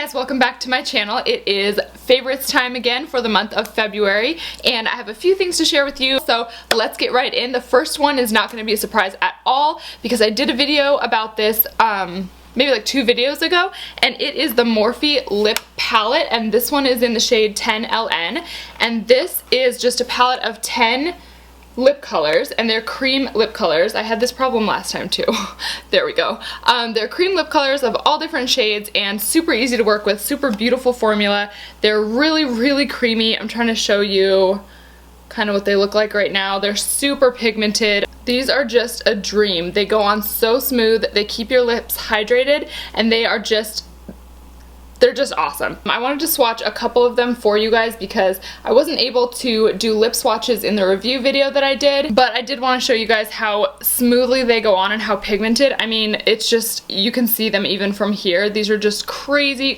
guys, welcome back to my channel. It is favorites time again for the month of February, and I have a few things to share with you, so let's get right in. The first one is not going to be a surprise at all because I did a video about this maybe like 2 videos ago, and it is the Morphe lip palette, and this one is in the shade 10LN, and this is just a palette of 10 lip colors, and they're cream lip colors. I had this problem last time too. There we go. They're cream lip colors of all different shades and super easy to work with, super beautiful formula. They're really creamy. I'm trying to show you kind of what they look like right now. They're super pigmented. These are just a dream. They go on so smooth, they keep your lips hydrated, and they're just awesome. I wanted to swatch a couple of them for you guys because I wasn't able to do lip swatches in the review video that I did, but I did want to show you guys how smoothly they go on and how pigmented. I mean, it's just, you can see them even from here. These are just crazy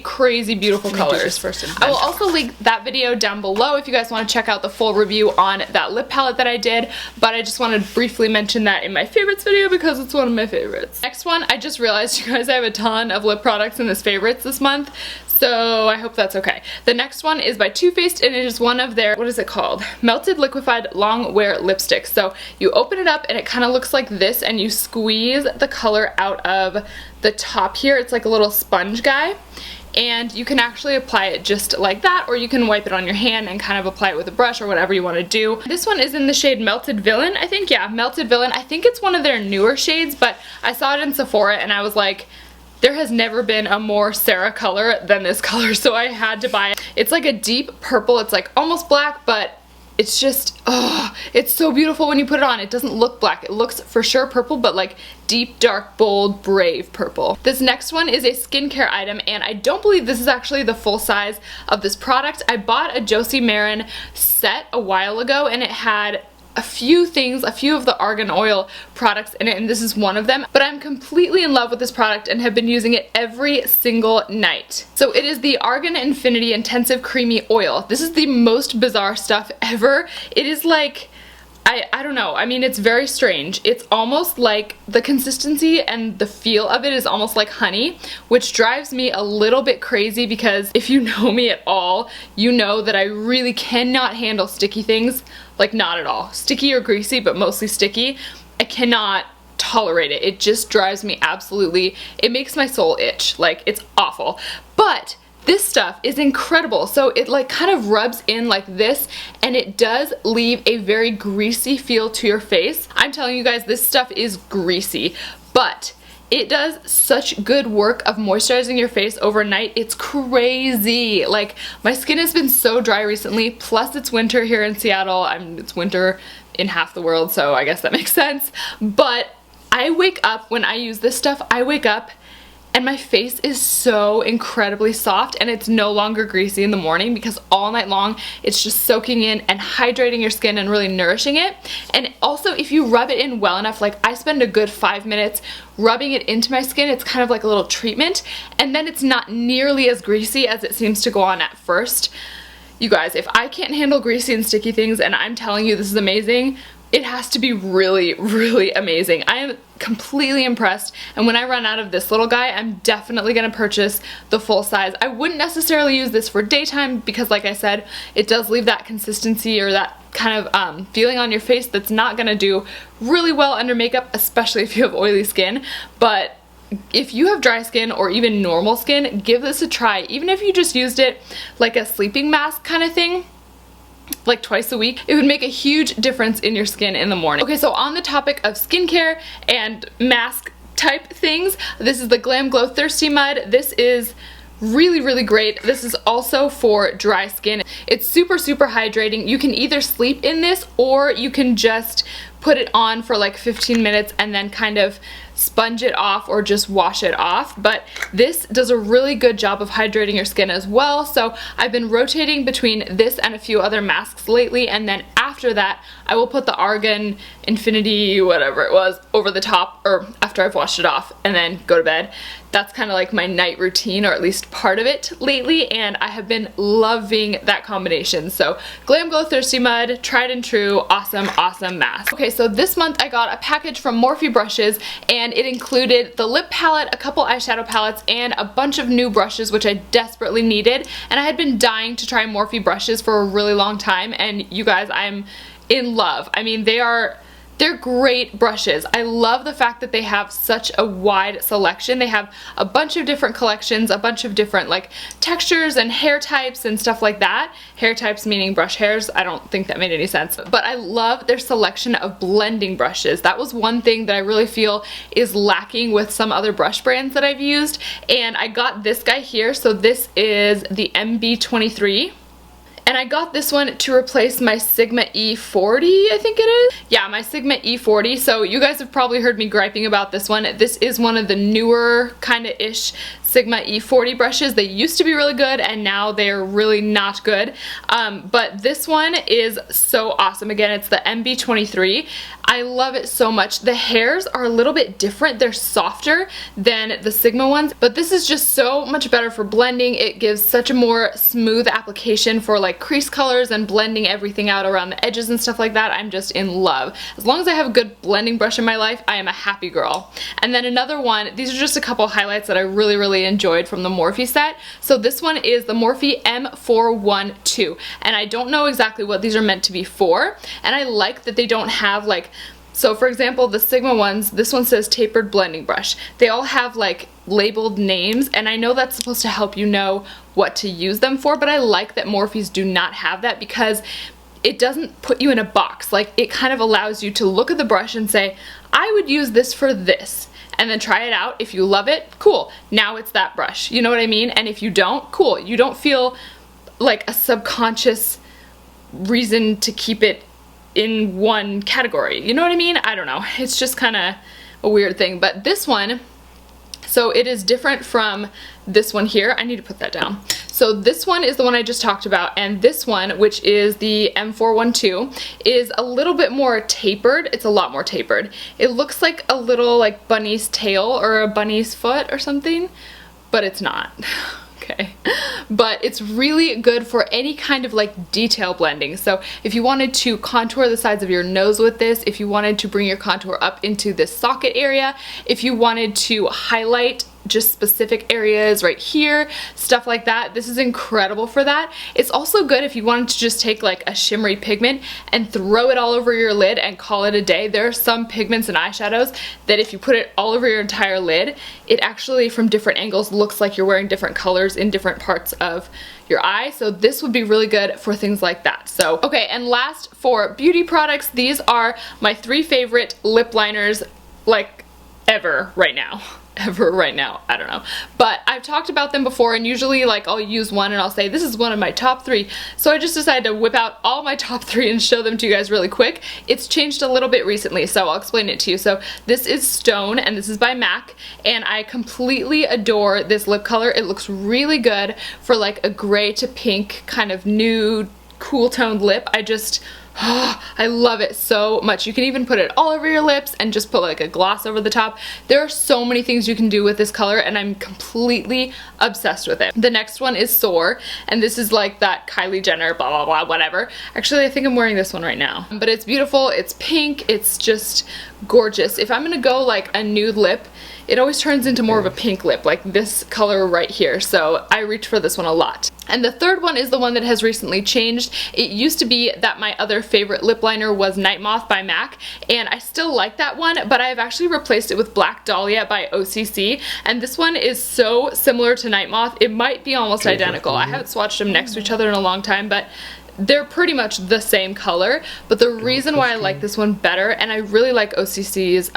beautiful colors. I will also link that video down below if you guys want to check out the full review on that lip palette that I did, but I just wanted to briefly mention that in my favorites video because it's one of my favorites. Next one, I just realized, you guys, I have a ton of lip products in this favorites this month, so I hope that's okay. The next one is by Too Faced, and it is one of their, what is it called? Melted Liquefied Long Wear Lipsticks. So you open it up and it kind of looks like this, and you squeeze the color out of the top here. It's like a little sponge guy, and you can actually apply it just like that, or you can wipe it on your hand and kind of apply it with a brush or whatever you want to do. This one is in the shade Melted Villain, I think. Yeah, Melted Villain. I think it's one of their newer shades, but I saw it in Sephora and I was like, there has never been a more Sarah color than this color, so I had to buy it. It's like a deep purple. It's like almost black, but it's just, oh, it's so beautiful when you put it on. It doesn't look black. It looks for sure purple, but like deep, dark, bold, brave purple. This next one is a skincare item, and I don't believe this is actually the full size of this product. I bought a Josie Maran set a while ago, and it had a few things, a few of the Argan oil products in it, and this is one of them, but I'm completely in love with this product and have been using it every single night. So it is the Argan Infinity Intensive Creamy Oil. This is the most bizarre stuff ever. It is like, I don't know, I mean, it's very strange. It's almost like the consistency and the feel of it is almost like honey, which drives me a little bit crazy because if you know me at all, you know that I really cannot handle sticky things, like not at all. Sticky or greasy, but mostly sticky. I cannot tolerate it. It just drives me absolutely, it makes my soul itch. Like, it's awful. But this stuff is incredible. So it like kind of rubs in like this, and it does leave a very greasy feel to your face. I'm telling you guys, this stuff is greasy, but it does such good work of moisturizing your face overnight. It's crazy. Like, my skin has been so dry recently, plus it's winter here in Seattle. It's winter in half the world, so I guess that makes sense. But I wake up, when I use this stuff, I wake up and my face is so incredibly soft, and it's no longer greasy in the morning because all night long it's just soaking in and hydrating your skin and really nourishing it. And also, if you rub it in well enough, like I spend a good 5 minutes rubbing it into my skin, it's kind of like a little treatment, and then it's not nearly as greasy as it seems to go on at first. You guys, if I can't handle greasy and sticky things, and I'm telling you this is amazing, it has to be really amazing. I am completely impressed, and when I run out of this little guy, I'm definitely gonna purchase the full size. I wouldn't necessarily use this for daytime because, like I said, it does leave that consistency or that kind of feeling on your face that's not gonna do really well under makeup, especially if you have oily skin. But if you have dry skin or even normal skin, give this a try. Even if you just used it like a sleeping mask kind of thing, like twice a week, it would make a huge difference in your skin in the morning. Okay, so on the topic of skincare and mask type things, this is the GlamGliw Thirsty Mud. This is really great. This is also for dry skin. It's super hydrating. You can either sleep in this, or you can just put it on for like 15 minutes and then kind of sponge it off or just wash it off. But this does a really good job of hydrating your skin as well. So I've been rotating between this and a few other masks lately, and then after that I will put the Argan Infinity whatever it was over the top, or after I've washed it off, and then go to bed. that's kind of like my night routine, or at least part of it lately, and I have been loving that combination. So GlamGliw Thirsty Mud, tried and true, awesome, awesome mask. Okay, so this month I got a package from Morphe brushes, and it included the lip palette, a couple eyeshadow palettes, and a bunch of new brushes, which I desperately needed. And I had been dying to try Morphe brushes for a really long time, and you guys, I'm in love. I mean, they're great brushes. I love the fact that they have such a wide selection. They have a bunch of different collections, a bunch of different like textures and hair types and stuff like that. Hair types meaning brush hairs. I don't think that made any sense. But I love their selection of blending brushes. That was one thing that I really feel is lacking with some other brush brands that I've used. And I got this guy here. So this is the MB23. And I got this one to replace my Sigma E40, I think it is. Yeah, my Sigma E40. So you guys have probably heard me griping about this one. This is one of the newer kind of ish Sigma E40 brushes. They used to be really good and now they're really not good. But this one is so awesome. Again, it's the MB23. I love it so much. The hairs are a little bit different. They're softer than the Sigma ones, but this is just so much better for blending. It gives such a more smooth application for like crease colors and blending everything out around the edges and stuff like that. I'm just in love. As long as I have a good blending brush in my life, I am a happy girl. And then another one, these are just a couple highlights that I really enjoyed from the Morphe set. So this one is the Morphe M412, and I don't know exactly what these are meant to be for, and I like that they don't have like, so for example, the Sigma ones, this one says tapered blending brush. They all have like labeled names, and I know that's supposed to help you know what to use them for, but I like that Morphe's do not have that because it doesn't put you in a box. Like, it kind of allows you to look at the brush and say, I would use this for this, and then try it out. If you love it, cool, now it's that brush. You know what I mean? And if you don't, cool. You don't feel like a subconscious reason to keep it in one category. You know what I mean? I don't know. It's just kind of a weird thing. But this one, so it is different from this one here. I need to put that down. So this one is the one I just talked about, and this one, which is the M412, is a little bit more tapered. It's a lot more tapered. It looks like a little like bunny's tail or a bunny's foot or something, but it's not. Okay, but it's really good for any kind of like detail blending. So if you wanted to contour the sides of your nose with this, if you wanted to bring your contour up into this socket area, if you wanted to highlight just specific areas right here, stuff like that, this is incredible for that. It's also good if you wanted to just take like a shimmery pigment and throw it all over your lid and call it a day. There are some pigments and eyeshadows that if you put it all over your entire lid, it actually from different angles looks like you're wearing different colors in different parts of your eye. So this would be really good for things like that. So okay, and last for beauty products, these are my 3 favorite lip liners like ever right now. I don't know, but I've talked about them before, and usually like I'll use one and I'll say this is one of my top 3, so I just decided to whip out all my top 3 and show them to you guys really quick. It's changed a little bit recently, so I'll explain it to you. So this is Stone, and this is by MAC, and I completely adore this lip color. It looks really good for like a gray to pink kind of nude cool toned lip. I love it so much. You can even put it all over your lips and just put like a gloss over the top. There are so many things you can do with this color, and I'm completely obsessed with it. The next one is Soar, and this is like that Kylie Jenner blah blah blah whatever. Actually, I think I'm wearing this one right now. But it's beautiful, it's pink, it's just gorgeous. If I'm gonna go like a nude lip, it always turns into more of a pink lip, like this color right here, so I reach for this one a lot. And the third one is the one that has recently changed. It used to be that my other favorite lip liner was Night Moth by MAC, and I still like that one, but I've actually replaced it with Black Dahlia by OCC, and this one is so similar to Night Moth, it might be almost identical. I haven't swatched them next to each other in a long time, but they're pretty much the same color. But the reason why I like this one better, and I really like OCC's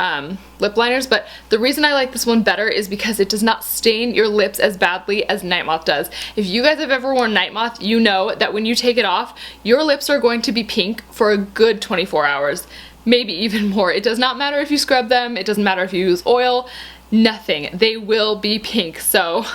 lip liners, but the reason I like this one better is because it does not stain your lips as badly as Night Moth does. If you guys have ever worn Night Moth, you know that when you take it off, your lips are going to be pink for a good 24 hours, maybe even more. It does not matter if you scrub them, it doesn't matter if you use oil, nothing. They will be pink, so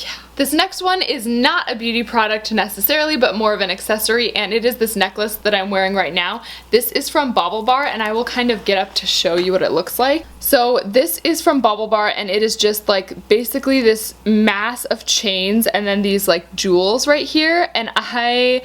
yeah. This next one is not a beauty product necessarily, but more of an accessory, and it is this necklace that I'm wearing right now. This is from Bauble and I will kind of get up to show you what it looks like. So this is from Bauble and it is just like basically this mass of chains and then these like jewels right here, and I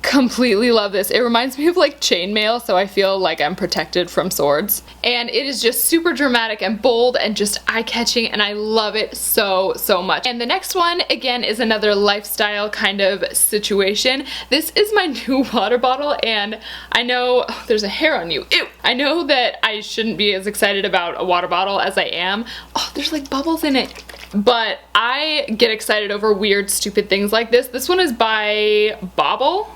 completely love this. It reminds me of like chainmail, so I feel like I'm protected from swords. And it is just super dramatic and bold and just eye-catching, and I love it so much. And the next one, again, is another lifestyle kind of situation. This is my new water bottle, and I know, oh, there's a hair on you. Ew! I know that I shouldn't be as excited about a water bottle as I am. Oh, there's like bubbles in it. But I get excited over weird, stupid things like this. This one is by Bobble.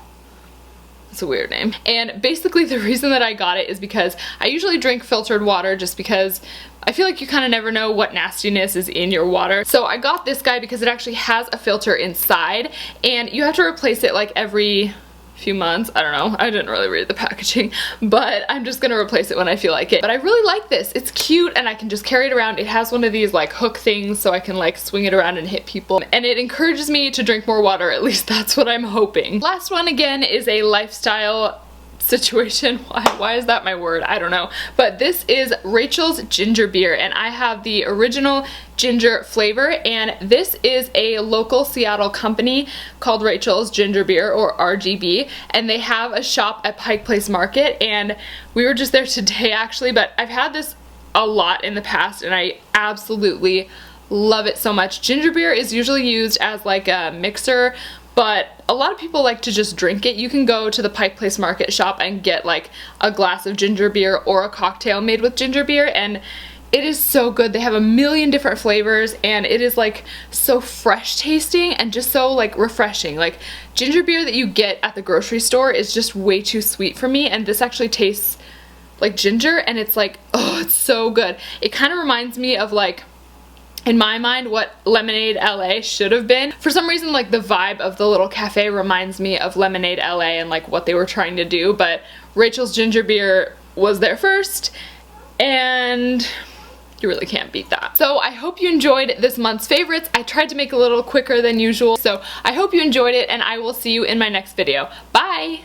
It's a weird name. And basically the reason that I got it is because I usually drink filtered water just because I feel like you kind of never know what nastiness is in your water. So I got this guy because it actually has a filter inside, and you have to replace it like every few months. I don't know. I didn't really read the packaging, but I'm just gonna replace it when I feel like it. But I really like this. It's cute and I can just carry it around. It has one of these like hook things so I can like swing it around and hit people. And it encourages me to drink more water, at least that's what I'm hoping. Last one again is a lifestyle situation. Why is that my word? I don't know. But this is Rachel's ginger beer, and I have the original ginger flavor, and this is a local Seattle company called Rachel's Ginger Beer, or RGB, and they have a shop at Pike Place Market, and we were just there today actually, but I've had this a lot in the past and I absolutely love it so much. Ginger beer is usually used as like a mixer, but a lot of people like to just drink it. You can go to the Pike Place Market shop and get like a glass of ginger beer or a cocktail made with ginger beer, and it is so good. They have a million different flavors, and it is like so fresh tasting and just so like refreshing. Like ginger beer that you get at the grocery store is just way too sweet for me, and this actually tastes like ginger, and it's like, oh, it's so good. It kind of reminds me of like, in my mind, what Lemonade LA should have been. For some reason, like the vibe of the little cafe reminds me of Lemonade LA and like what they were trying to do, but Rachel's ginger beer was there first, and you really can't beat that. So I hope you enjoyed this month's favorites. I tried to make it a little quicker than usual, so I hope you enjoyed it, and I will see you in my next video. Bye!